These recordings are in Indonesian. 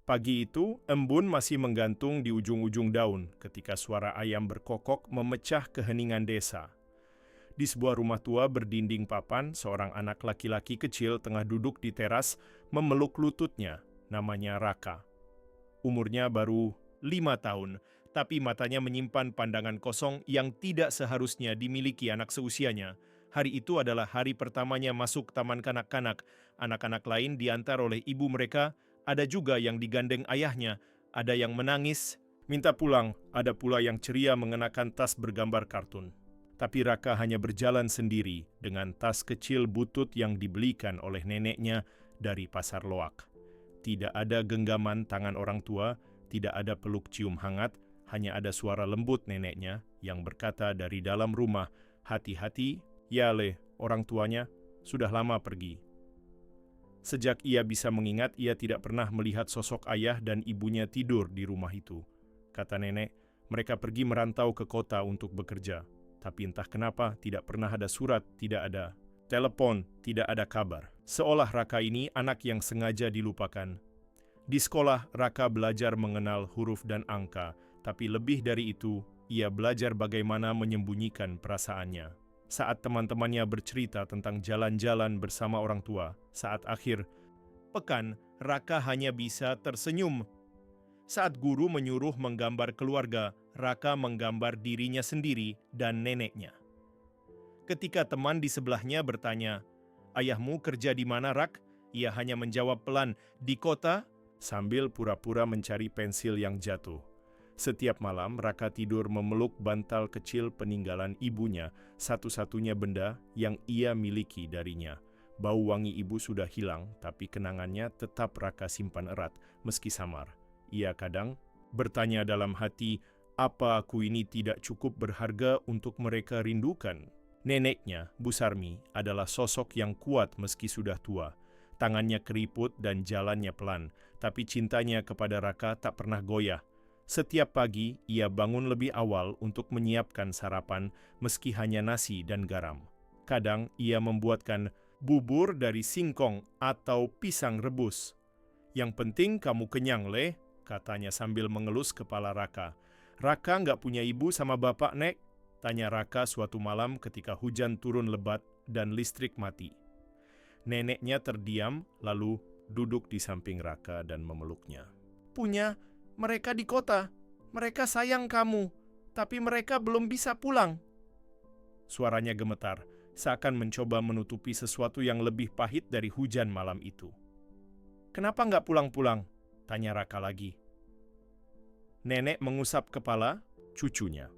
Pagi itu, embun masih menggantung di ujung-ujung daun ketika suara ayam berkokok memecah keheningan desa. Di sebuah rumah tua berdinding papan, seorang anak laki-laki kecil tengah duduk di teras memeluk lututnya, namanya Raka. Umurnya baru 5 tahun, tapi matanya menyimpan pandangan kosong yang tidak seharusnya dimiliki anak seusianya. Hari itu adalah hari pertamanya masuk taman kanak-kanak. Anak-anak lain diantar oleh ibu mereka, ada juga yang digandeng ayahnya, ada yang menangis, minta pulang, ada pula yang ceria mengenakan tas bergambar kartun. Tapi Raka hanya berjalan sendiri dengan tas kecil butut yang dibelikan oleh neneknya dari pasar loak. Tidak ada genggaman tangan orang tua, tidak ada peluk cium hangat, hanya ada suara lembut neneknya yang berkata dari dalam rumah, "Hati-hati, ya Le, orang tuanya sudah lama pergi." Sejak ia bisa mengingat, ia tidak pernah melihat sosok ayah dan ibunya tidur di rumah itu. Kata nenek, mereka pergi merantau ke kota untuk bekerja. Tapi entah kenapa tidak pernah ada surat, tidak ada telepon, tidak ada kabar. Seolah Raka ini anak yang sengaja dilupakan. Di sekolah, Raka belajar mengenal huruf dan angka, tapi lebih dari itu, ia belajar bagaimana menyembunyikan perasaannya. Saat teman-temannya bercerita tentang jalan-jalan bersama orang tua, saat akhir pekan, Raka hanya bisa tersenyum. Saat guru menyuruh menggambar keluarga, Raka menggambar dirinya sendiri dan neneknya. Ketika teman di sebelahnya bertanya, "Ayahmu kerja di mana, Rak?" Ia hanya menjawab pelan, "Di kota," sambil pura-pura mencari pensil yang jatuh. Setiap malam, Raka tidur memeluk bantal kecil peninggalan ibunya, satu-satunya benda yang ia miliki darinya. Bau wangi ibu sudah hilang, tapi kenangannya tetap Raka simpan erat, meski samar. Ia kadang bertanya dalam hati, apa aku ini tidak cukup berharga untuk mereka rindukan? Neneknya, Bu Sarmi, adalah sosok yang kuat meski sudah tua. Tangannya keriput dan jalannya pelan, tapi cintanya kepada Raka tak pernah goyah. Setiap pagi, ia bangun lebih awal untuk menyiapkan sarapan, meski hanya nasi dan garam. Kadang, ia membuatkan bubur dari singkong atau pisang rebus. "Yang penting kamu kenyang, Le," katanya sambil mengelus kepala Raka. "Raka nggak punya ibu sama bapak, Nek?" tanya Raka suatu malam ketika hujan turun lebat dan listrik mati. Neneknya terdiam, lalu duduk di samping Raka dan memeluknya. "Punya, mereka di kota. Mereka sayang kamu, tapi mereka belum bisa pulang." Suaranya gemetar, seakan mencoba menutupi sesuatu yang lebih pahit dari hujan malam itu. "Kenapa nggak pulang-pulang?" tanya Raka lagi. Nenek mengusap kepala cucunya.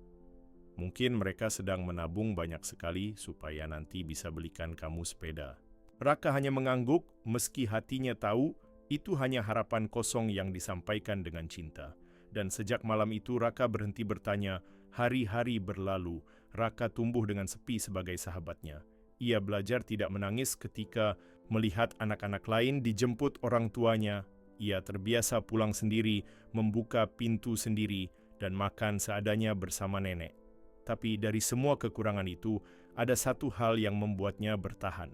"Mungkin mereka sedang menabung banyak sekali supaya nanti bisa belikan kamu sepeda." Raka hanya mengangguk meski hatinya tahu itu hanya harapan kosong yang disampaikan dengan cinta. Dan sejak malam itu Raka berhenti bertanya. Hari-hari berlalu, Raka tumbuh dengan sepi sebagai sahabatnya. Ia belajar tidak menangis ketika melihat anak-anak lain dijemput orang tuanya. Ia terbiasa pulang sendiri, membuka pintu sendiri, dan makan seadanya bersama nenek. Tapi dari semua kekurangan itu, ada satu hal yang membuatnya bertahan.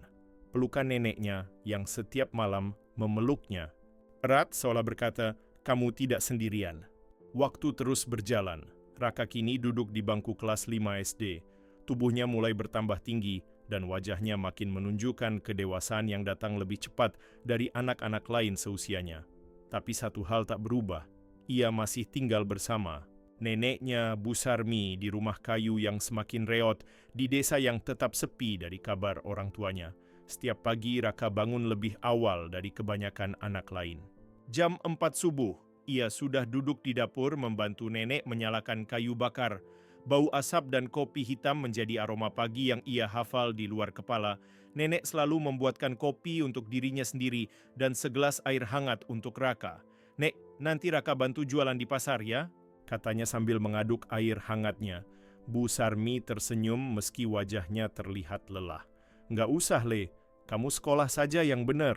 Pelukan neneknya yang setiap malam memeluknya. Erat seolah berkata, "Kamu tidak sendirian." Waktu terus berjalan. Raka kini duduk di bangku kelas 5 SD. Tubuhnya mulai bertambah tinggi dan wajahnya makin menunjukkan kedewasaan yang datang lebih cepat dari anak-anak lain seusianya. Tapi satu hal tak berubah. Ia masih tinggal bersama neneknya, Bu Sarmi, di rumah kayu yang semakin reot, di desa yang tetap sepi dari kabar orang tuanya. Setiap pagi Raka bangun lebih awal dari kebanyakan anak lain. Jam 4 subuh, ia sudah duduk di dapur membantu nenek menyalakan kayu bakar. Bau asap dan kopi hitam menjadi aroma pagi yang ia hafal di luar kepala. Nenek selalu membuatkan kopi untuk dirinya sendiri dan segelas air hangat untuk Raka. "Nek, nanti Raka bantu jualan di pasar ya," katanya sambil mengaduk air hangatnya. Bu Sarmi tersenyum meski wajahnya terlihat lelah. "Nggak usah, Le. Kamu sekolah saja yang benar."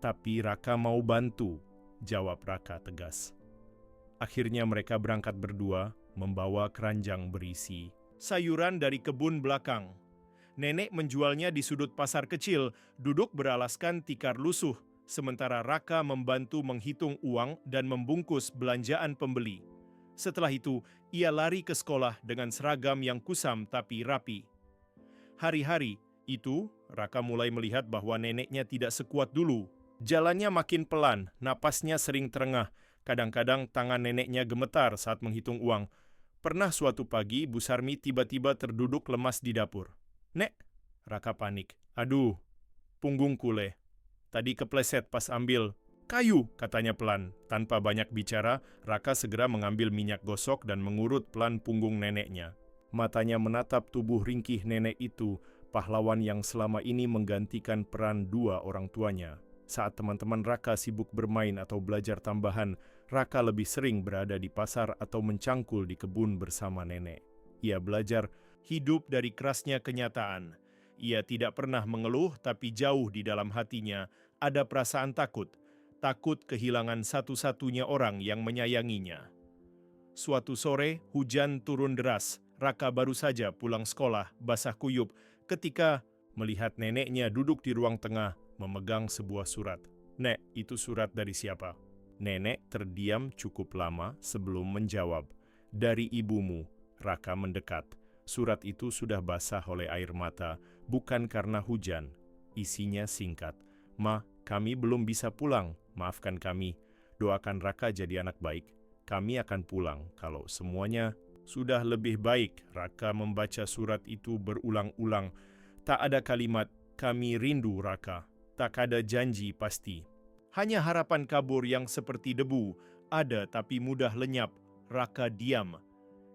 "Tapi Raka mau bantu," jawab Raka tegas. Akhirnya mereka berangkat berdua, membawa keranjang berisi sayuran dari kebun belakang. Nenek menjualnya di sudut pasar kecil, duduk beralaskan tikar lusuh, sementara Raka membantu menghitung uang dan membungkus belanjaan pembeli. Setelah itu, ia lari ke sekolah dengan seragam yang kusam tapi rapi. Hari-hari itu, Raka mulai melihat bahwa neneknya tidak sekuat dulu. Jalannya makin pelan, napasnya sering terengah. Kadang-kadang tangan neneknya gemetar saat menghitung uang. Pernah suatu pagi, Bu Sarmi tiba-tiba terduduk lemas di dapur. "Nek," Raka panik. "Aduh, punggungku leh. Tadi kepleset pas ambil kayu," katanya pelan. Tanpa banyak bicara, Raka segera mengambil minyak gosok dan mengurut pelan punggung neneknya. Matanya menatap tubuh ringkih nenek itu, pahlawan yang selama ini menggantikan peran dua orang tuanya. Saat teman-teman Raka sibuk bermain atau belajar tambahan, Raka lebih sering berada di pasar atau mencangkul di kebun bersama nenek. Ia belajar hidup dari kerasnya kenyataan. Ia tidak pernah mengeluh, tapi jauh di dalam hatinya ada perasaan takut. Takut kehilangan satu-satunya orang yang menyayanginya. Suatu sore, hujan turun deras. Raka baru saja pulang sekolah, basah kuyup, ketika melihat neneknya duduk di ruang tengah, memegang sebuah surat. "Nek, itu surat dari siapa?" Nenek terdiam cukup lama sebelum menjawab. "Dari ibumu." Raka mendekat. Surat itu sudah basah oleh air mata, bukan karena hujan. Isinya singkat. "Ma, kami belum bisa pulang. Maafkan kami. Doakan Raka jadi anak baik. Kami akan pulang kalau semuanya sudah lebih baik." Raka membaca surat itu berulang-ulang. Tak ada kalimat, "Kami rindu Raka." Tak ada janji pasti. Hanya harapan kabur yang seperti debu, ada tapi mudah lenyap. Raka diam.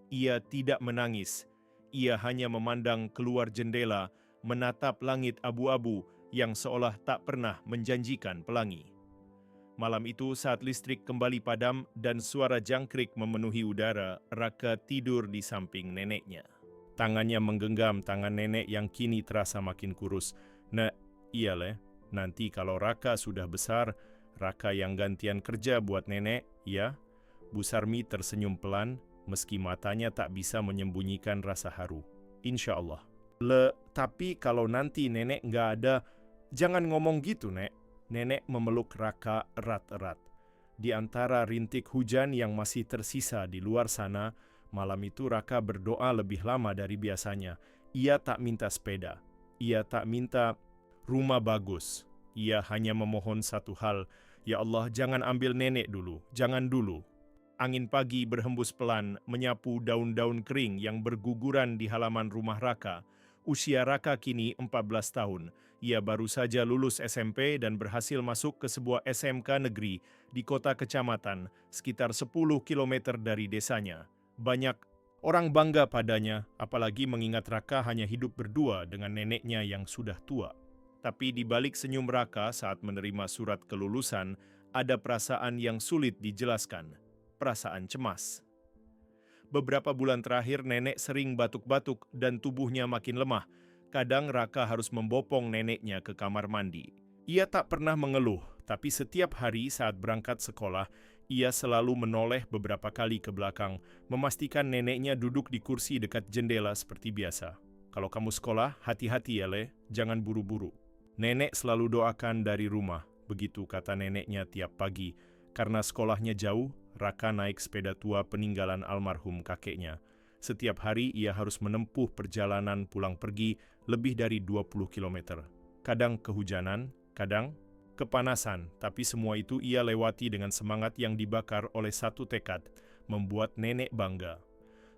Ia tidak menangis. Ia hanya memandang keluar jendela, menatap langit abu-abu yang seolah tak pernah menjanjikan pelangi. Malam itu saat listrik kembali padam dan suara jangkrik memenuhi udara, Raka tidur di samping neneknya. Tangannya menggenggam tangan nenek yang kini terasa makin kurus. "Nek, iya leh. Nanti kalau Raka sudah besar, Raka yang gantian kerja buat nenek, ya?" Bu Sarmi tersenyum pelan, meski matanya tak bisa menyembunyikan rasa haru. "Insya Allah." Tapi kalau nanti nenek nggak ada, jangan ngomong gitu, Nek." Nenek memeluk Raka erat-erat. Di antara rintik hujan yang masih tersisa di luar sana, malam itu Raka berdoa lebih lama dari biasanya. Ia tak minta sepeda. Ia tak minta rumah bagus. Ia hanya memohon satu hal, "Ya Allah, jangan ambil nenek dulu, jangan dulu." Angin pagi berhembus pelan, menyapu daun-daun kering yang berguguran di halaman rumah Raka. Usia Raka kini 14 tahun. Ia baru saja lulus SMP dan berhasil masuk ke sebuah SMK negeri di kota kecamatan, sekitar 10 km dari desanya. Banyak orang bangga padanya, apalagi mengingat Raka hanya hidup berdua dengan neneknya yang sudah tua. Tapi di balik senyum Raka saat menerima surat kelulusan, ada perasaan yang sulit dijelaskan. Perasaan cemas. Beberapa bulan terakhir nenek sering batuk-batuk dan tubuhnya makin lemah. Kadang Raka harus membopong neneknya ke kamar mandi. Ia tak pernah mengeluh, tapi setiap hari saat berangkat sekolah, ia selalu menoleh beberapa kali ke belakang, memastikan neneknya duduk di kursi dekat jendela seperti biasa. "Kalau kamu sekolah, hati-hati ya, Le, jangan buru-buru." Nenek selalu doakan dari rumah, begitu kata neneknya tiap pagi. Karena sekolahnya jauh, Raka naik sepeda tua peninggalan almarhum kakeknya. Setiap hari ia harus menempuh perjalanan pulang pergi lebih dari 20 km. Kadang kehujanan, kadang kepanasan, tapi semua itu ia lewati dengan semangat yang dibakar oleh satu tekad, membuat nenek bangga.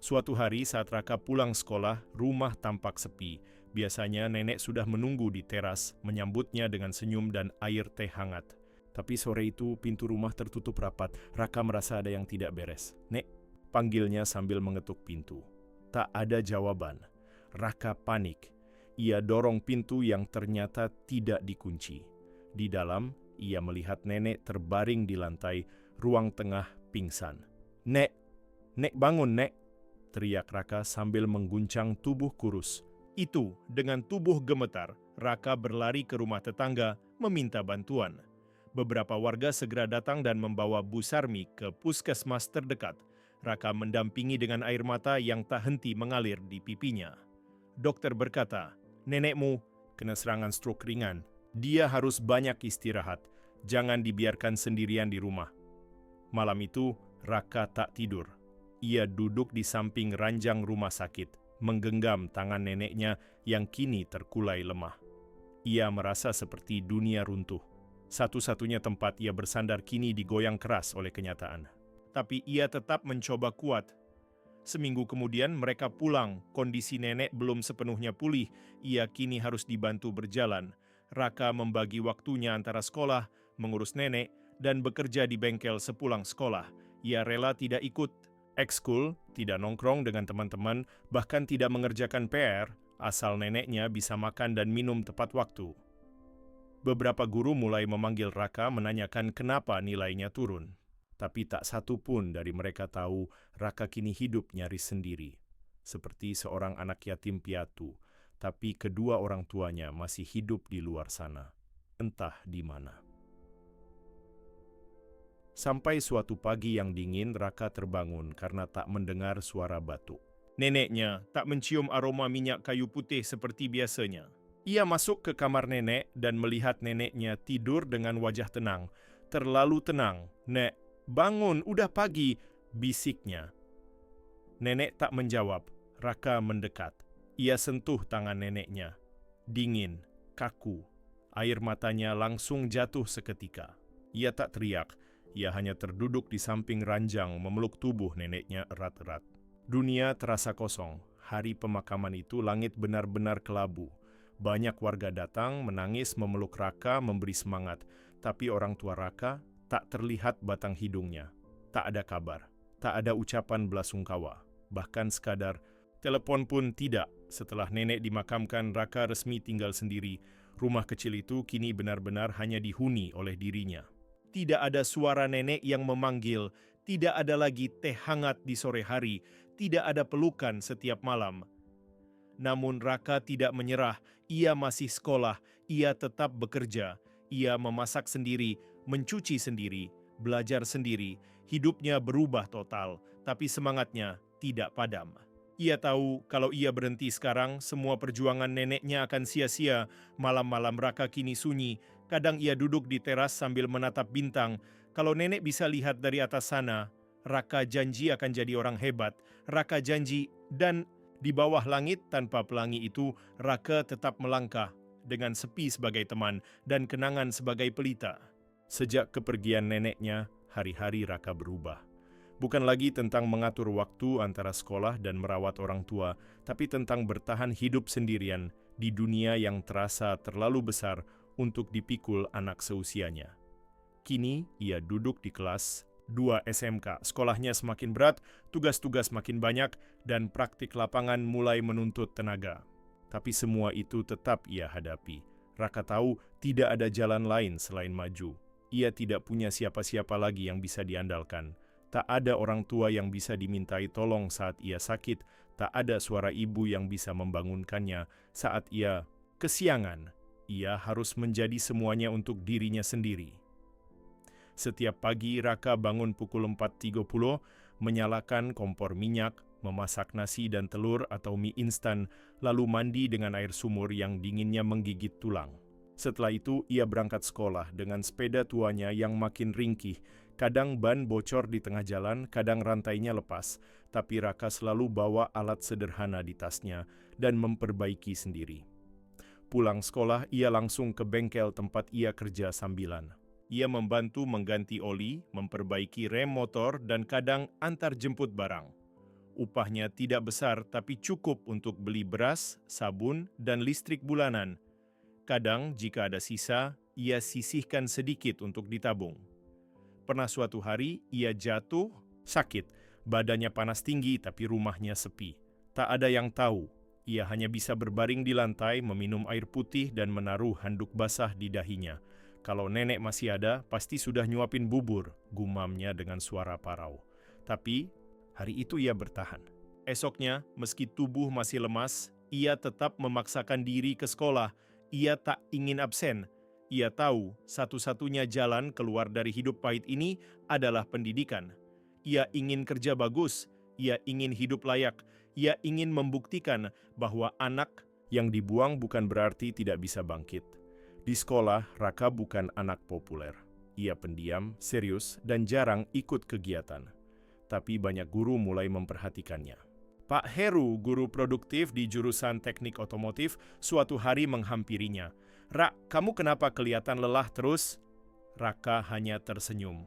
Suatu hari saat Raka pulang sekolah, rumah tampak sepi. Biasanya nenek sudah menunggu di teras, menyambutnya dengan senyum dan air teh hangat. Tapi sore itu pintu rumah tertutup rapat. Raka merasa ada yang tidak beres. "Nek," panggilnya sambil mengetuk pintu. Tak ada jawaban. Raka panik. Ia dorong pintu yang ternyata tidak dikunci. Di dalam, ia melihat nenek terbaring di lantai, ruang tengah pingsan. "Nek, Nek bangun, Nek!" teriak Raka sambil mengguncang tubuh kurus. Itu, dengan tubuh gemetar, Raka berlari ke rumah tetangga meminta bantuan. Beberapa warga segera datang dan membawa Bu Sarmi ke puskesmas terdekat. Raka mendampingi dengan air mata yang tak henti mengalir di pipinya. Dokter berkata, "Nenekmu kena serangan stroke ringan. Dia harus banyak istirahat. Jangan dibiarkan sendirian di rumah. Malam itu, Raka tak tidur. Ia duduk di samping ranjang rumah sakit, menggenggam tangan neneknya yang kini terkulai lemah. Ia merasa seperti dunia runtuh. Satu-satunya tempat ia bersandar kini digoyang keras oleh kenyataan. Tapi ia tetap mencoba kuat. Seminggu kemudian mereka pulang, kondisi nenek belum sepenuhnya pulih, ia kini harus dibantu berjalan. Raka membagi waktunya antara sekolah, mengurus nenek, dan bekerja di bengkel sepulang sekolah. Ia rela tidak ikut ekskul, tidak nongkrong dengan teman-teman, bahkan tidak mengerjakan PR, asal neneknya bisa makan dan minum tepat waktu. Beberapa guru mulai memanggil Raka menanyakan kenapa nilainya turun. Tapi tak satu pun dari mereka tahu Raka kini hidup nyaris sendiri. Seperti seorang anak yatim piatu, tapi kedua orang tuanya masih hidup di luar sana. Entah di mana. Sampai suatu pagi yang dingin, Raka terbangun karena tak mendengar suara batuk. Neneknya tak mencium aroma minyak kayu putih seperti biasanya. Ia masuk ke kamar nenek dan melihat neneknya tidur dengan wajah tenang. Terlalu tenang. "Nek, bangun, udah pagi," bisiknya. Nenek tak menjawab. Raka mendekat. Ia sentuh tangan neneknya. Dingin, kaku. Air matanya langsung jatuh seketika. Ia tak teriak. Ia hanya terduduk di samping ranjang memeluk tubuh neneknya erat-erat. Dunia terasa kosong. Hari pemakaman itu langit benar-benar kelabu. Banyak warga datang, menangis, memeluk Raka, memberi semangat. Tapi orang tua Raka tak terlihat batang hidungnya. Tak ada kabar. Tak ada ucapan belasungkawa. Bahkan sekadar telepon pun tidak. Setelah nenek dimakamkan, Raka resmi tinggal sendiri. Rumah kecil itu kini benar-benar hanya dihuni oleh dirinya. Tidak ada suara nenek yang memanggil. Tidak ada lagi teh hangat di sore hari. Tidak ada pelukan setiap malam. Namun Raka tidak menyerah. Ia masih sekolah. Ia tetap bekerja. Ia memasak sendiri, mencuci sendiri, belajar sendiri. Hidupnya berubah total, tapi semangatnya tidak padam. Ia tahu kalau ia berhenti sekarang, semua perjuangan neneknya akan sia-sia. Malam-malam Raka kini sunyi. Kadang ia duduk di teras sambil menatap bintang. Kalau nenek bisa lihat dari atas sana, Raka janji akan jadi orang hebat. Raka janji, dan di bawah langit tanpa pelangi itu, Raka tetap melangkah dengan sepi sebagai teman dan kenangan sebagai pelita. Sejak kepergian neneknya, hari-hari Raka berubah. Bukan lagi tentang mengatur waktu antara sekolah dan merawat orang tua, tapi tentang bertahan hidup sendirian di dunia yang terasa terlalu besar untuk dipikul anak seusianya. Kini ia duduk di kelas 2 SMK. Sekolahnya semakin berat, tugas-tugas makin banyak, dan praktik lapangan mulai menuntut tenaga. Tapi semua itu tetap ia hadapi. Raka tahu tidak ada jalan lain selain maju. Ia tidak punya siapa-siapa lagi yang bisa diandalkan. Tak ada orang tua yang bisa dimintai tolong saat ia sakit. Tak ada suara ibu yang bisa membangunkannya saat ia kesiangan. Ia harus menjadi semuanya untuk dirinya sendiri. Setiap pagi Raka bangun pukul 4.30, menyalakan kompor minyak, memasak nasi dan telur atau mie instan, lalu mandi dengan air sumur yang dinginnya menggigit tulang. Setelah itu ia berangkat sekolah dengan sepeda tuanya yang makin ringkih. Kadang ban bocor di tengah jalan, kadang rantainya lepas, tapi Raka selalu bawa alat sederhana di tasnya dan memperbaiki sendiri. Pulang sekolah, ia langsung ke bengkel tempat ia kerja sambilan. Ia membantu mengganti oli, memperbaiki rem motor, dan kadang antar jemput barang. Upahnya tidak besar, tapi cukup untuk beli beras, sabun, dan listrik bulanan. Kadang, jika ada sisa, ia sisihkan sedikit untuk ditabung. Pernah suatu hari, ia jatuh, sakit. Badannya panas tinggi, tapi rumahnya sepi. Tak ada yang tahu. Ia hanya bisa berbaring di lantai, meminum air putih, dan menaruh handuk basah di dahinya. Kalau nenek masih ada, pasti sudah nyuapin bubur, gumamnya dengan suara parau. Tapi, hari itu ia bertahan. Esoknya, meski tubuh masih lemas, ia tetap memaksakan diri ke sekolah. Ia tak ingin absen. Ia tahu satu-satunya jalan keluar dari hidup pahit ini adalah pendidikan. Ia ingin kerja bagus, ia ingin hidup layak, ia ingin membuktikan bahwa anak yang dibuang bukan berarti tidak bisa bangkit. Di sekolah, Raka bukan anak populer. Ia pendiam, serius, dan jarang ikut kegiatan. Tapi banyak guru mulai memperhatikannya. Pak Heru, guru produktif di jurusan teknik otomotif, suatu hari menghampirinya. "Rak, kamu kenapa kelihatan lelah terus?" Raka hanya tersenyum.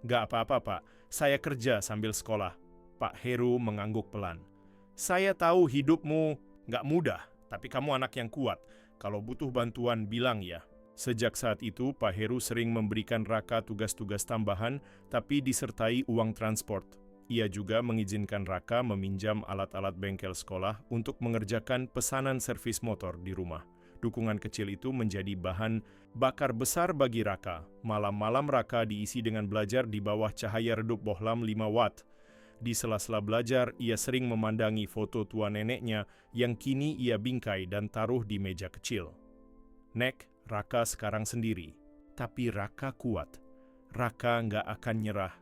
"Gak apa-apa, Pak. Saya kerja sambil sekolah." Pak Heru mengangguk pelan. "Saya tahu hidupmu gak mudah, tapi kamu anak yang kuat. Kalau butuh bantuan, bilang ya." Sejak saat itu, Pak Heru sering memberikan Raka tugas-tugas tambahan, tapi disertai uang transport. Ia juga mengizinkan Raka meminjam alat-alat bengkel sekolah untuk mengerjakan pesanan servis motor di rumah. Dukungan kecil itu menjadi bahan bakar besar bagi Raka. Malam-malam Raka diisi dengan belajar di bawah cahaya redup bohlam 5 watt. Di sela-sela belajar, ia sering memandangi foto tua neneknya yang kini ia bingkai dan taruh di meja kecil. "Nek, Raka sekarang sendiri, tapi Raka kuat. Raka nggak akan nyerah."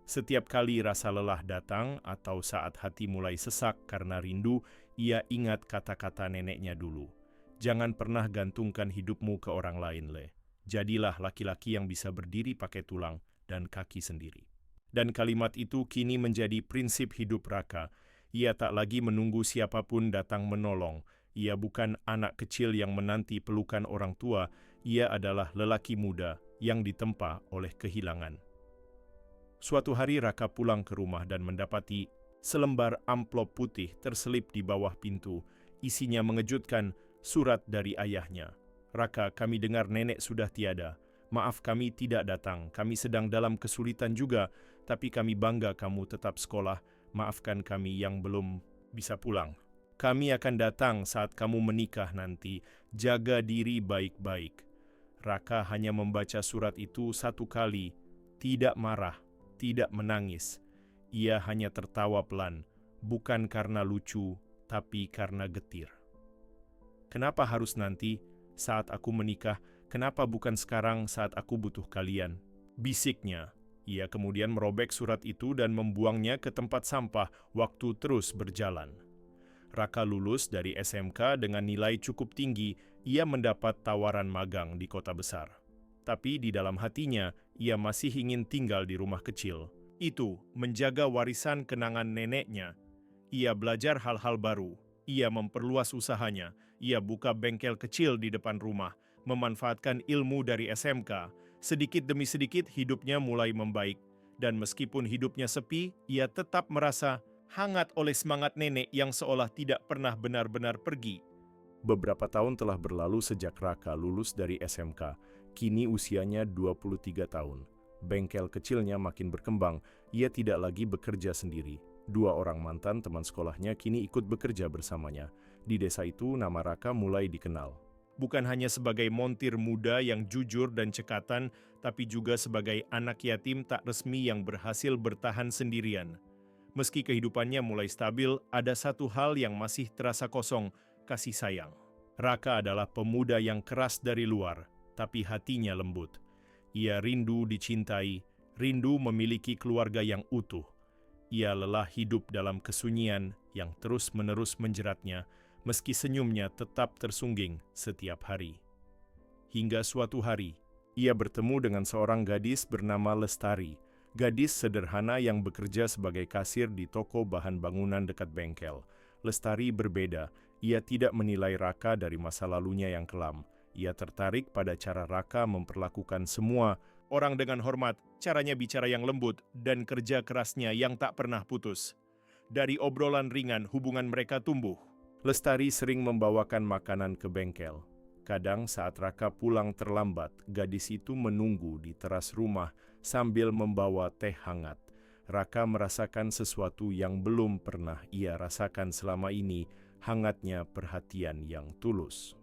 Setiap kali rasa lelah datang atau saat hati mulai sesak karena rindu, ia ingat kata-kata neneknya dulu. "Jangan pernah gantungkan hidupmu ke orang lain, Le. Jadilah laki-laki yang bisa berdiri pakai tulang dan kaki sendiri." Dan kalimat itu kini menjadi prinsip hidup Raka. Ia tak lagi menunggu siapapun datang menolong. Ia bukan anak kecil yang menanti pelukan orang tua, ia adalah lelaki muda yang ditempa oleh kehilangan. Suatu hari Raka pulang ke rumah dan mendapati selembar amplop putih terselip di bawah pintu. Isinya mengejutkan, surat dari ayahnya. "Raka, kami dengar nenek sudah tiada. Maaf kami tidak datang, kami sedang dalam kesulitan juga, tapi kami bangga kamu tetap sekolah. Maafkan kami yang belum bisa pulang. Kami akan datang saat kamu menikah nanti. Jaga diri baik-baik." Raka hanya membaca surat itu satu kali, tidak marah, tidak menangis. Ia hanya tertawa pelan, bukan karena lucu, tapi karena getir. "Kenapa harus nanti, saat aku menikah? Kenapa bukan sekarang saat aku butuh kalian?" bisiknya. Ia kemudian merobek surat itu dan membuangnya ke tempat sampah. Waktu terus berjalan. Raka lulus dari SMK dengan nilai cukup tinggi. Ia mendapat tawaran magang di kota besar. Tapi di dalam hatinya, ia masih ingin tinggal di rumah kecil. Itu menjaga warisan kenangan neneknya. Ia belajar hal-hal baru. Ia memperluas usahanya. Ia buka bengkel kecil di depan rumah, memanfaatkan ilmu dari SMK. Sedikit demi sedikit hidupnya mulai membaik. Dan meskipun hidupnya sepi, ia tetap merasa hangat oleh semangat nenek yang seolah tidak pernah benar-benar pergi. Beberapa tahun telah berlalu sejak Raka lulus dari SMK. Kini usianya 23 tahun. Bengkel kecilnya makin berkembang. Ia tidak lagi bekerja sendiri. 2 orang mantan teman sekolahnya kini ikut bekerja bersamanya. Di desa itu nama Raka mulai dikenal. Bukan hanya sebagai montir muda yang jujur dan cekatan, tapi juga sebagai anak yatim tak resmi yang berhasil bertahan sendirian. Meski kehidupannya mulai stabil, ada satu hal yang masih terasa kosong, kasih sayang. Raka adalah pemuda yang keras dari luar, tapi hatinya lembut. Ia rindu dicintai, rindu memiliki keluarga yang utuh. Ia lelah hidup dalam kesunyian yang terus-menerus menjeratnya, meski senyumnya tetap tersungging setiap hari. Hingga suatu hari, ia bertemu dengan seorang gadis bernama Lestari. Gadis sederhana yang bekerja sebagai kasir di toko bahan bangunan dekat bengkel. Lestari berbeda. Ia tidak menilai Raka dari masa lalunya yang kelam. Ia tertarik pada cara Raka memperlakukan semua orang dengan hormat, caranya bicara yang lembut, dan kerja kerasnya yang tak pernah putus. Dari obrolan ringan, hubungan mereka tumbuh. Lestari sering membawakan makanan ke bengkel. Kadang saat Raka pulang terlambat, gadis itu menunggu di teras rumah sambil membawa teh hangat. Raka merasakan sesuatu yang belum pernah ia rasakan selama ini, hangatnya perhatian yang tulus.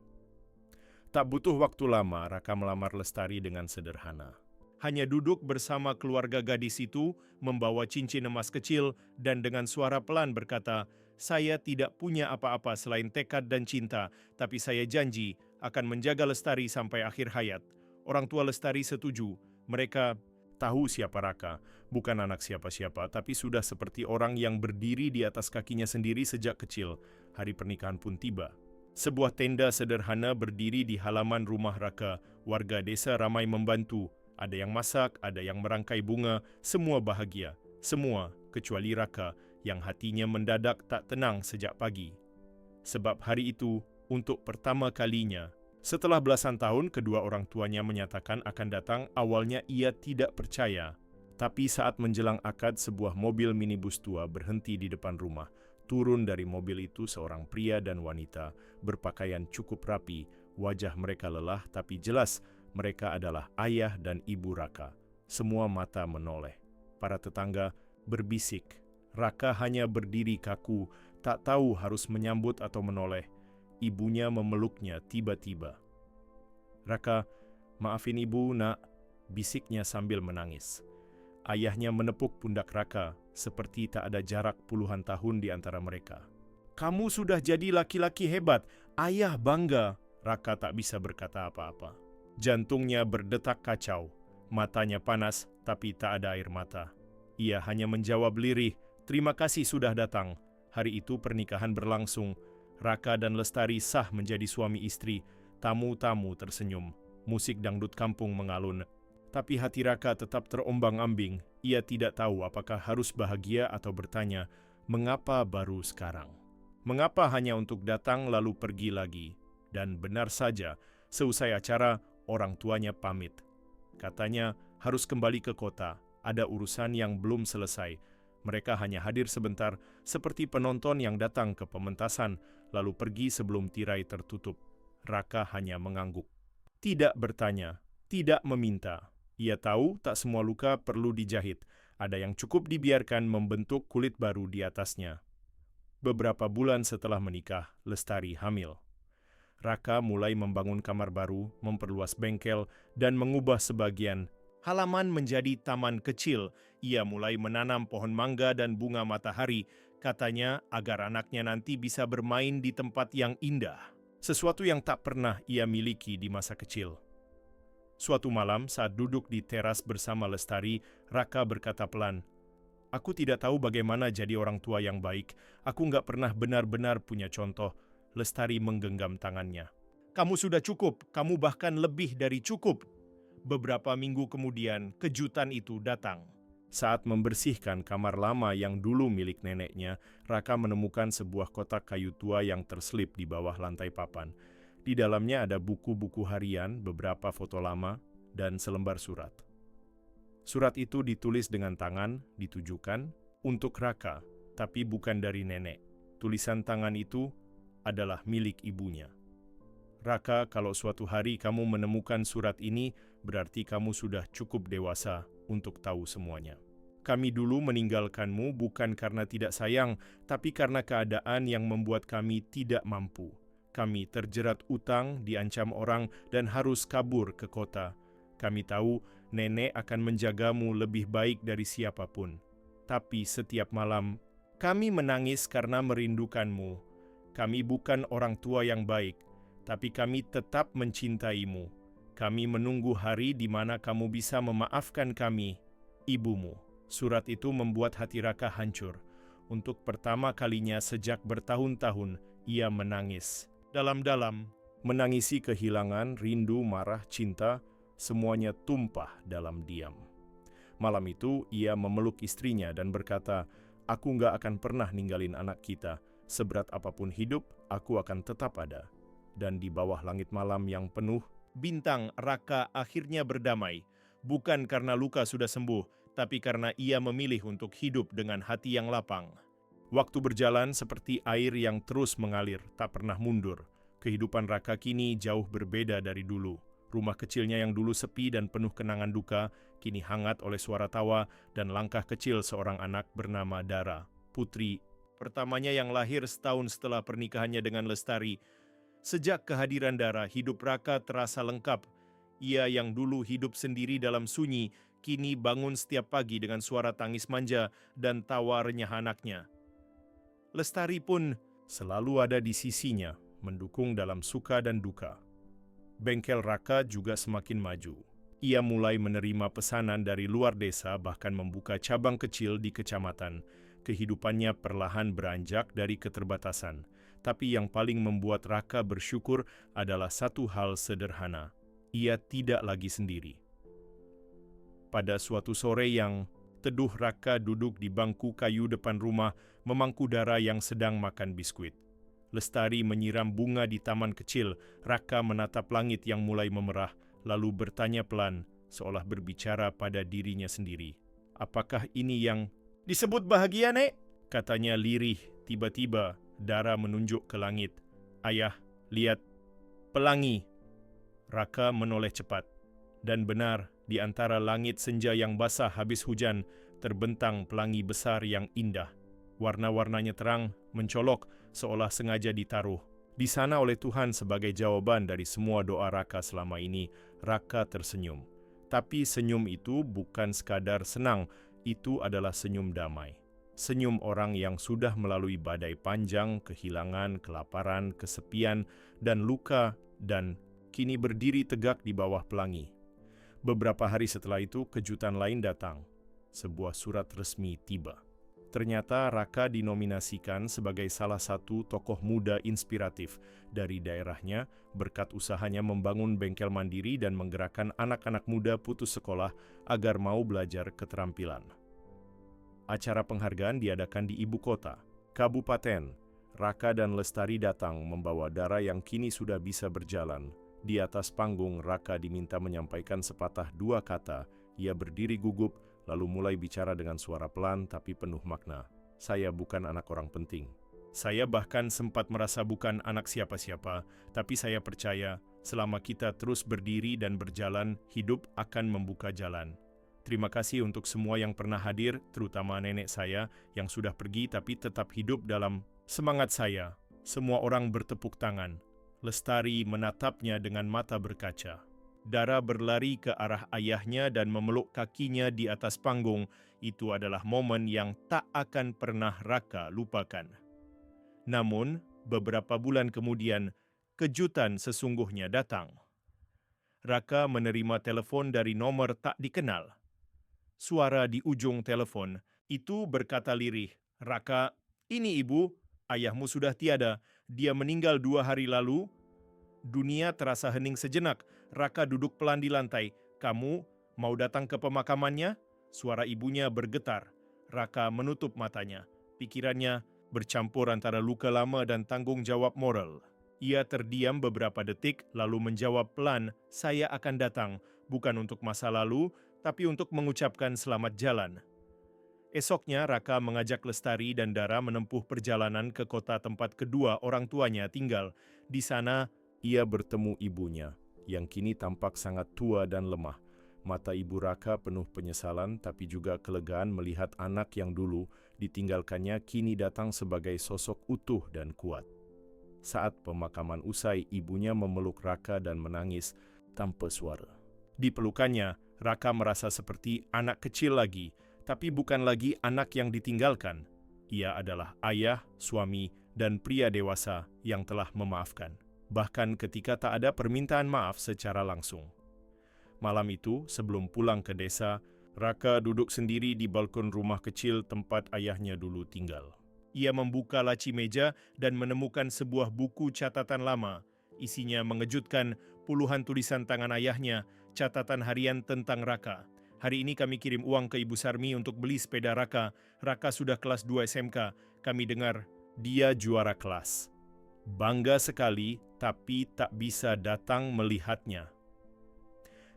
Tak butuh waktu lama, Raka melamar Lestari dengan sederhana. Hanya duduk bersama keluarga gadis itu, membawa cincin emas kecil, dan dengan suara pelan berkata, "Saya tidak punya apa-apa selain tekad dan cinta, tapi saya janji akan menjaga Lestari sampai akhir hayat." Orang tua Lestari setuju. Mereka tahu siapa Raka, bukan anak siapa-siapa, tapi sudah seperti orang yang berdiri di atas kakinya sendiri sejak kecil. Hari pernikahan pun tiba. Sebuah tenda sederhana berdiri di halaman rumah Raka. Warga desa ramai membantu. Ada yang masak, ada yang merangkai bunga, semua bahagia. Semua kecuali Raka yang hatinya mendadak tak tenang sejak pagi. Sebab hari itu, untuk pertama kalinya, setelah belasan tahun kedua orang tuanya menyatakan akan datang, awalnya ia tidak percaya. Tapi saat menjelang akad, sebuah mobil minibus tua berhenti di depan rumah. Turun dari mobil itu seorang pria dan wanita berpakaian cukup rapi. Wajah mereka lelah tapi jelas mereka adalah ayah dan ibu Raka. Semua mata menoleh. Para tetangga berbisik. Raka hanya berdiri kaku, tak tahu harus menyambut atau menoleh. Ibunya memeluknya tiba-tiba. "Raka, maafin ibu, nak," bisiknya sambil menangis. Ayahnya menepuk pundak Raka, seperti tak ada jarak puluhan tahun di antara mereka. "Kamu sudah jadi laki-laki hebat, ayah bangga." Raka tak bisa berkata apa-apa. Jantungnya berdetak kacau, matanya panas tapi tak ada air mata. Ia hanya menjawab lirih, "Terima kasih sudah datang." Hari itu pernikahan berlangsung. Raka dan Lestari sah menjadi suami istri. Tamu-tamu tersenyum. Musik dangdut kampung mengalun. Tapi hati Raka tetap terombang-ambing. Ia tidak tahu apakah harus bahagia atau bertanya, mengapa baru sekarang? Mengapa hanya untuk datang lalu pergi lagi? Dan benar saja, seusai acara, orang tuanya pamit. Katanya harus kembali ke kota, ada urusan yang belum selesai. Mereka hanya hadir sebentar, seperti penonton yang datang ke pementasan, lalu pergi sebelum tirai tertutup. Raka hanya mengangguk. Tidak bertanya, tidak meminta. Ia tahu tak semua luka perlu dijahit, ada yang cukup dibiarkan membentuk kulit baru di atasnya. Beberapa bulan setelah menikah, Lestari hamil. Raka mulai membangun kamar baru, memperluas bengkel, dan mengubah sebagian halaman menjadi taman kecil. Ia mulai menanam pohon mangga dan bunga matahari, katanya agar anaknya nanti bisa bermain di tempat yang indah. Sesuatu yang tak pernah ia miliki di masa kecil. Suatu malam saat duduk di teras bersama Lestari, Raka berkata pelan, "Aku tidak tahu bagaimana jadi orang tua yang baik. Aku nggak pernah benar-benar punya contoh." Lestari menggenggam tangannya. "Kamu sudah cukup, kamu bahkan lebih dari cukup." Beberapa minggu kemudian, kejutan itu datang. Saat membersihkan kamar lama yang dulu milik neneknya, Raka menemukan sebuah kotak kayu tua yang terselip di bawah lantai papan. Di dalamnya ada buku-buku harian, beberapa foto lama, dan selembar surat. Surat itu ditulis dengan tangan, ditujukan untuk Raka, tapi bukan dari nenek. Tulisan tangan itu adalah milik ibunya. "Raka, kalau suatu hari kamu menemukan surat ini, berarti kamu sudah cukup dewasa untuk tahu semuanya. Kami dulu meninggalkanmu bukan karena tidak sayang, tapi karena keadaan yang membuat kami tidak mampu. Kami terjerat utang, diancam orang, dan harus kabur ke kota. Kami tahu nenek akan menjagamu lebih baik dari siapapun. Tapi setiap malam, kami menangis karena merindukanmu. Kami bukan orang tua yang baik, tapi kami tetap mencintaimu. Kami menunggu hari di mana kamu bisa memaafkan kami, ibumu." Surat itu membuat hati Raka hancur. Untuk pertama kalinya sejak bertahun-tahun, ia menangis. Dalam-dalam, menangisi kehilangan, rindu, marah, cinta, semuanya tumpah dalam diam. Malam itu, ia memeluk istrinya dan berkata, "Aku nggak akan pernah ninggalin anak kita. Seberat apapun hidup, aku akan tetap ada." Dan di bawah langit malam yang penuh bintang, Raka akhirnya berdamai. Bukan karena luka sudah sembuh, tapi karena ia memilih untuk hidup dengan hati yang lapang. Waktu berjalan seperti air yang terus mengalir, tak pernah mundur. Kehidupan Raka kini jauh berbeda dari dulu. Rumah kecilnya yang dulu sepi dan penuh kenangan duka, kini hangat oleh suara tawa dan langkah kecil seorang anak bernama Dara, putri pertamanya yang lahir setahun setelah pernikahannya dengan Lestari. Sejak kehadiran Dara, hidup Raka terasa lengkap. Ia yang dulu hidup sendiri dalam sunyi, kini bangun setiap pagi dengan suara tangis manja dan tawa renyah anaknya. Lestari pun selalu ada di sisinya, mendukung dalam suka dan duka. Bengkel Raka juga semakin maju. Ia mulai menerima pesanan dari luar desa, bahkan membuka cabang kecil di kecamatan. Kehidupannya perlahan beranjak dari keterbatasan. Tapi yang paling membuat Raka bersyukur adalah satu hal sederhana. Ia tidak lagi sendiri. Pada suatu sore yang teduh, Raka duduk di bangku kayu depan rumah memangku Dara yang sedang makan biskuit. Lestari menyiram bunga di taman kecil. Raka menatap langit yang mulai memerah, lalu bertanya pelan, seolah berbicara pada dirinya sendiri. "Apakah ini yang disebut bahagia, Nek?" katanya lirih. Tiba-tiba Dara menunjuk ke langit. "Ayah, lihat, pelangi." Raka menoleh cepat. Dan benar, di antara langit senja yang basah habis hujan, terbentang pelangi besar yang indah. Warna-warnanya terang, mencolok, seolah sengaja ditaruh di sana oleh Tuhan sebagai jawaban dari semua doa Raka selama ini. Raka tersenyum. Tapi senyum itu bukan sekadar senang, itu adalah senyum damai. Senyum orang yang sudah melalui badai panjang, kehilangan, kelaparan, kesepian, dan luka, dan kini berdiri tegak di bawah pelangi. Beberapa hari setelah itu, kejutan lain datang. Sebuah surat resmi tiba. Ternyata Raka dinominasikan sebagai salah satu tokoh muda inspiratif dari daerahnya berkat usahanya membangun bengkel mandiri dan menggerakkan anak-anak muda putus sekolah agar mau belajar keterampilan. Acara penghargaan diadakan di ibu kota, kabupaten. Raka dan Lestari datang membawa Dara yang kini sudah bisa berjalan. Di atas panggung, Raka diminta menyampaikan sepatah dua kata. Ia berdiri gugup, lalu mulai bicara dengan suara pelan tapi penuh makna. "Saya bukan anak orang penting. Saya bahkan sempat merasa bukan anak siapa-siapa, tapi saya percaya selama kita terus berdiri dan berjalan, hidup akan membuka jalan. Terima kasih untuk semua yang pernah hadir, terutama nenek saya yang sudah pergi tapi tetap hidup dalam semangat saya." Semua orang bertepuk tangan. Lestari menatapnya dengan mata berkaca. Dara berlari ke arah ayahnya dan memeluk kakinya di atas panggung. Itu adalah momen yang tak akan pernah Raka lupakan. Namun, beberapa bulan kemudian, kejutan sesungguhnya datang. Raka menerima telepon dari nomor tak dikenal. Suara di ujung telepon itu berkata lirih, "Raka, ini ibu, ayahmu sudah tiada. Dia meninggal 2 hari lalu." Dunia terasa hening sejenak. Raka duduk pelan di lantai. "Kamu mau datang ke pemakamannya?" Suara ibunya bergetar. Raka menutup matanya. Pikirannya bercampur antara luka lama dan tanggung jawab moral. Ia terdiam beberapa detik, lalu menjawab pelan, "Saya akan datang, bukan untuk masa lalu, tapi untuk mengucapkan selamat jalan." Esoknya, Raka mengajak Lestari dan Dara menempuh perjalanan ke kota tempat kedua orang tuanya tinggal. Di sana, ia bertemu ibunya, yang kini tampak sangat tua dan lemah. Mata ibu Raka penuh penyesalan, tapi juga kelegaan melihat anak yang dulu ditinggalkannya kini datang sebagai sosok utuh dan kuat. Saat pemakaman usai, ibunya memeluk Raka dan menangis tanpa suara. Di pelukannya, Raka merasa seperti anak kecil lagi, tapi bukan lagi anak yang ditinggalkan. Ia adalah ayah, suami, dan pria dewasa yang telah memaafkan. Bahkan ketika tak ada permintaan maaf secara langsung. Malam itu, sebelum pulang ke desa, Raka duduk sendiri di balkon rumah kecil tempat ayahnya dulu tinggal. Ia membuka laci meja dan menemukan sebuah buku catatan lama. Isinya mengejutkan, puluhan tulisan tangan ayahnya, catatan harian tentang Raka. "Hari ini kami kirim uang ke Ibu Sarmi untuk beli sepeda Raka. Raka sudah kelas 2 SMK. Kami dengar dia juara kelas. Bangga sekali, tapi tak bisa datang melihatnya.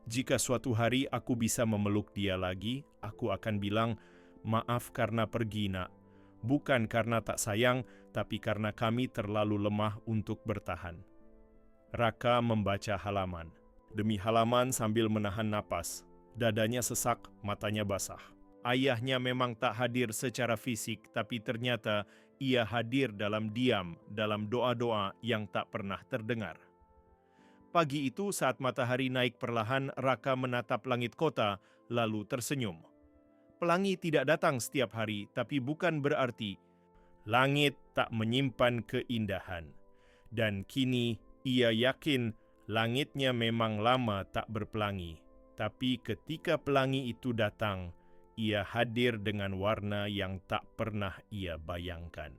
Jika suatu hari aku bisa memeluk dia lagi, aku akan bilang, 'Maaf karena pergi, Nak. Bukan karena tak sayang, tapi karena kami terlalu lemah untuk bertahan.'" Raka membaca halaman demi halaman sambil menahan napas. Dadanya sesak, matanya basah. Ayahnya memang tak hadir secara fisik, tapi ternyata ia hadir dalam diam, dalam doa-doa yang tak pernah terdengar. Pagi itu saat matahari naik perlahan, Raka menatap langit kota, lalu tersenyum. Pelangi tidak datang setiap hari, tapi bukan berarti langit tak menyimpan keindahan. Dan kini ia yakin langitnya memang lama tak berpelangi. Tapi ketika pelangi itu datang, ia hadir dengan warna yang tak pernah ia bayangkan.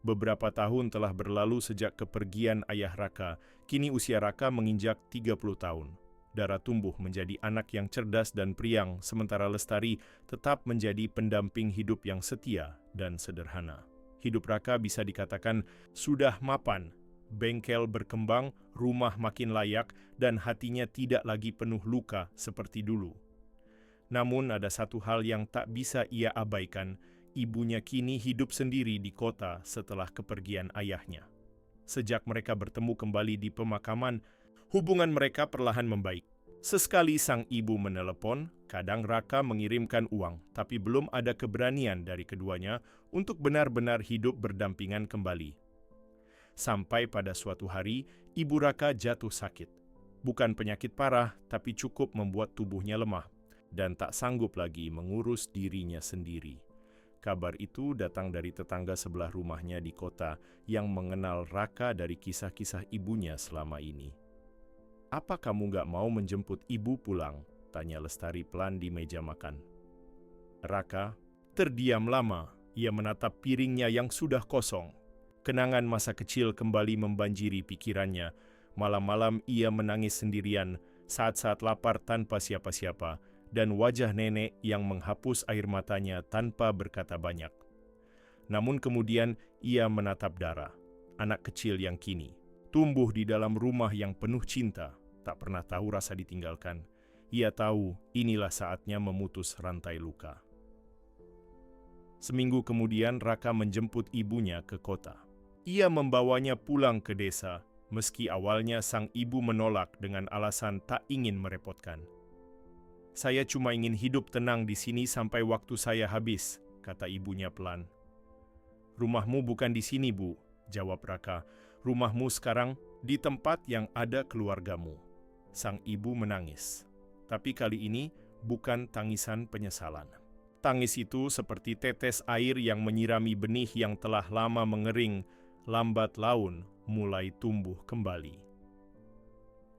Beberapa tahun telah berlalu sejak kepergian ayah Raka. Kini usia Raka menginjak 30 tahun. Dara tumbuh menjadi anak yang cerdas dan priang, sementara Lestari tetap menjadi pendamping hidup yang setia dan sederhana. Hidup Raka bisa dikatakan sudah mapan. Bengkel berkembang, rumah makin layak, dan hatinya tidak lagi penuh luka seperti dulu. Namun ada satu hal yang tak bisa ia abaikan, ibunya kini hidup sendiri di kota setelah kepergian ayahnya. Sejak mereka bertemu kembali di pemakaman, hubungan mereka perlahan membaik. Sesekali sang ibu menelepon, kadang Raka mengirimkan uang, tapi belum ada keberanian dari keduanya untuk benar-benar hidup berdampingan kembali. Sampai pada suatu hari, ibu Raka jatuh sakit. Bukan penyakit parah, tapi cukup membuat tubuhnya lemah dan tak sanggup lagi mengurus dirinya sendiri. Kabar itu datang dari tetangga sebelah rumahnya di kota yang mengenal Raka dari kisah-kisah ibunya selama ini. "Apa kamu gak mau menjemput ibu pulang?" tanya Lestari pelan di meja makan. Raka terdiam lama. Ia menatap piringnya yang sudah kosong. Kenangan masa kecil kembali membanjiri pikirannya. Malam-malam ia menangis sendirian, saat-saat lapar tanpa siapa-siapa, dan wajah nenek yang menghapus air matanya tanpa berkata banyak. Namun kemudian ia menatap Dara, anak kecil yang kini tumbuh di dalam rumah yang penuh cinta, tak pernah tahu rasa ditinggalkan. Ia tahu inilah saatnya memutus rantai luka. Seminggu kemudian Raka menjemput ibunya ke kota. Ia membawanya pulang ke desa, meski awalnya sang ibu menolak dengan alasan tak ingin merepotkan. "Saya cuma ingin hidup tenang di sini sampai waktu saya habis," kata ibunya pelan. "Rumahmu bukan di sini, Bu," jawab Raka. "Rumahmu sekarang di tempat yang ada keluargamu." Sang ibu menangis. Tapi kali ini bukan tangisan penyesalan. Tangis itu seperti tetes air yang menyirami benih yang telah lama mengering, lambat laun mulai tumbuh kembali.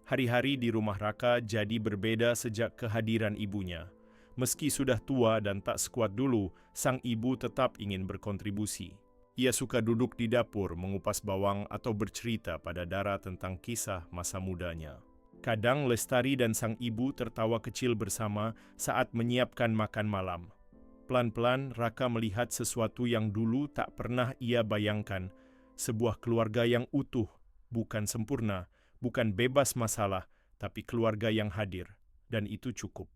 Hari-hari di rumah Raka jadi berbeda sejak kehadiran ibunya. Meski sudah tua dan tak sekuat dulu, sang ibu tetap ingin berkontribusi. Ia suka duduk di dapur mengupas bawang atau bercerita pada Dara tentang kisah masa mudanya. Kadang Lestari dan sang ibu tertawa kecil bersama saat menyiapkan makan malam. Pelan-pelan Raka melihat sesuatu yang dulu tak pernah ia bayangkan. Sebuah keluarga yang utuh, bukan sempurna, bukan bebas masalah, tapi keluarga yang hadir, dan itu cukup.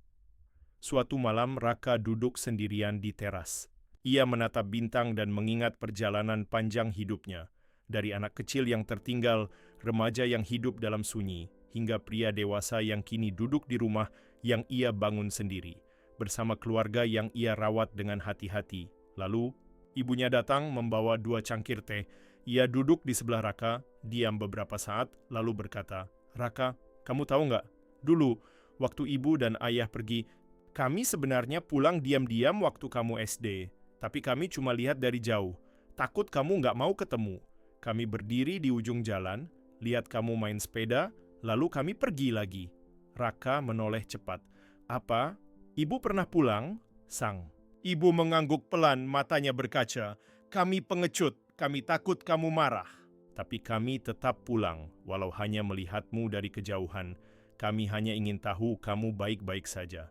Suatu malam Raka duduk sendirian di teras. Ia menatap bintang dan mengingat perjalanan panjang hidupnya. Dari anak kecil yang tertinggal, remaja yang hidup dalam sunyi, hingga pria dewasa yang kini duduk di rumah yang ia bangun sendiri, bersama keluarga yang ia rawat dengan hati-hati. Lalu, ibunya datang membawa 2 cangkir teh. Ia duduk di sebelah Raka, diam beberapa saat, lalu berkata, "Raka, kamu tahu nggak? Dulu, waktu ibu dan ayah pergi, kami sebenarnya pulang diam-diam waktu kamu SD. Tapi kami cuma lihat dari jauh. Takut kamu nggak mau ketemu. Kami berdiri di ujung jalan, lihat kamu main sepeda, lalu kami pergi lagi." Raka menoleh cepat. "Apa? Ibu pernah pulang?" Sang ibu mengangguk pelan, matanya berkaca. "Kami pengecut. Kami takut kamu marah. Tapi kami tetap pulang, walau hanya melihatmu dari kejauhan. Kami hanya ingin tahu kamu baik-baik saja."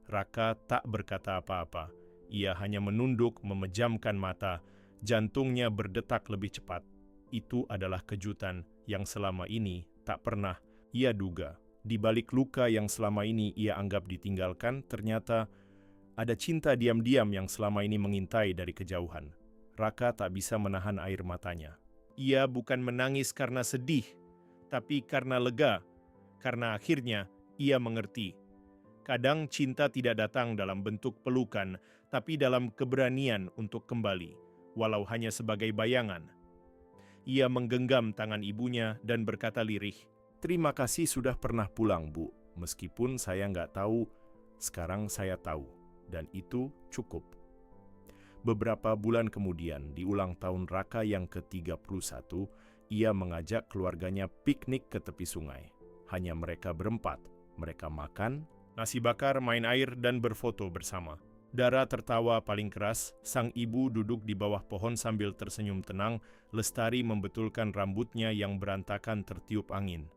Raka tak berkata apa-apa. Ia hanya menunduk, memejamkan mata. Jantungnya berdetak lebih cepat. Itu adalah kejutan yang selama ini tak pernah ia duga. Di balik luka yang selama ini ia anggap ditinggalkan, ternyata ada cinta diam-diam yang selama ini mengintai dari kejauhan. Raka tak bisa menahan air matanya. Ia bukan menangis karena sedih, tapi karena lega, karena akhirnya ia mengerti. Kadang cinta tidak datang dalam bentuk pelukan, tapi dalam keberanian untuk kembali, walau hanya sebagai bayangan. Ia menggenggam tangan ibunya dan berkata lirih, "Terima kasih sudah pernah pulang, Bu. Meskipun saya nggak tahu, sekarang saya tahu. Dan itu cukup." Beberapa bulan kemudian, di ulang tahun Raka yang ke-31, ia mengajak keluarganya piknik ke tepi sungai. Hanya mereka berempat. Mereka makan, nasi bakar, main air, dan berfoto bersama. Dara tertawa paling keras, sang ibu duduk di bawah pohon sambil tersenyum tenang, Lestari membetulkan rambutnya yang berantakan tertiup angin.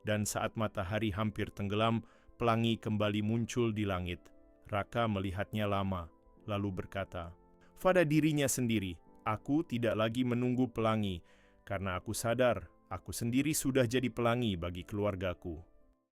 Dan saat matahari hampir tenggelam, pelangi kembali muncul di langit. Raka melihatnya lama, lalu berkata, pada dirinya sendiri, aku tidak lagi menunggu pelangi, karena aku sadar aku sendiri sudah jadi pelangi bagi keluargaku.